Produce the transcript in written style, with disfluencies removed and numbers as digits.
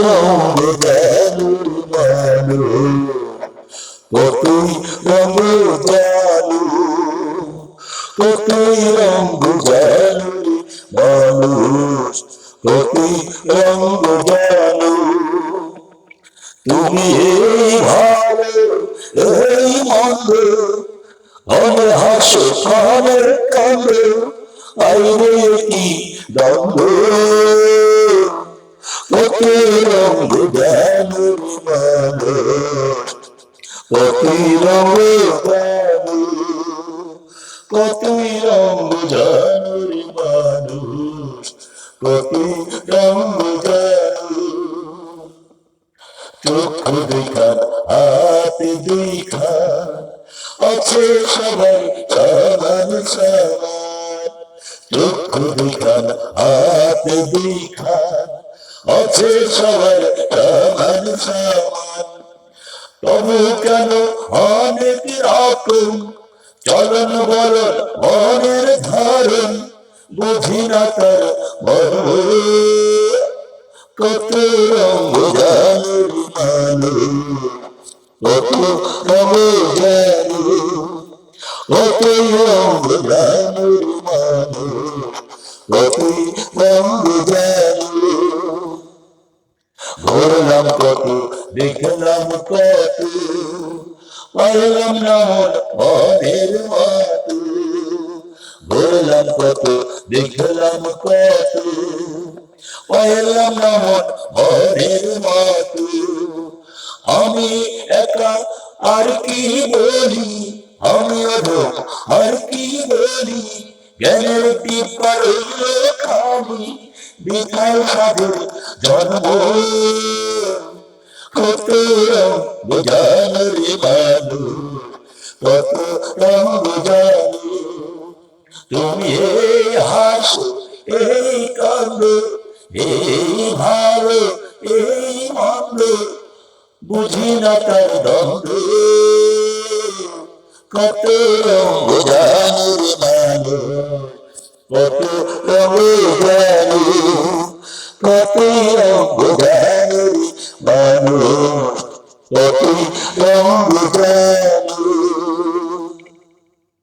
রঙ জানুর মানুষ, কতই রঙ জানু, কতই রঙ জানুর মানুষ, কতই রঙ জানু। তুমি এই ভালো এই মন্দ, অনে হাসো অনে কাঁদো, আইরে কি দ্বন্দ্ব, কতই রঙ জানুর মানুষ, কতই রঙ জানু, কতই রঙ জানুর মানুষ, কতই রঙ জানু। চক্ষু দুইখান হাত দুইখান আছে সবার সমান সমান, চক্ষু দুইখান হাত দুইখান আছে সবার সমান সমান। তবু কেন অনেক রকম চলন বলন মনের ধরন, বুঝি না তার মর্ম, কত রঙ জানুর মানুষ, কত রঙ জানু, কতই রঙ জানুর মানুষ, কতই রঙ জানু। ঘুরলাম কত দেখলাম কত, পাইলাম না মন মনের মতো, ঘুরলাম কত দেখলাম কত, পাইলাম না মন মনের মতো। আমি একা আর কি বলি, আমি অধম আর কি বলি, জ্ঞানের টিপার খাবি বিথায় সাধুর জন্ম, কত রঙ জানুর মানুষ, কত রঙ জানু। তুমি এই হাসো এই কাঁদো, এই ভালো এই মন্দ, বুঝি না তার দ্বন্দ্ব, কত রঙ জানুর মানুষ, কত রঙ জানু, কতই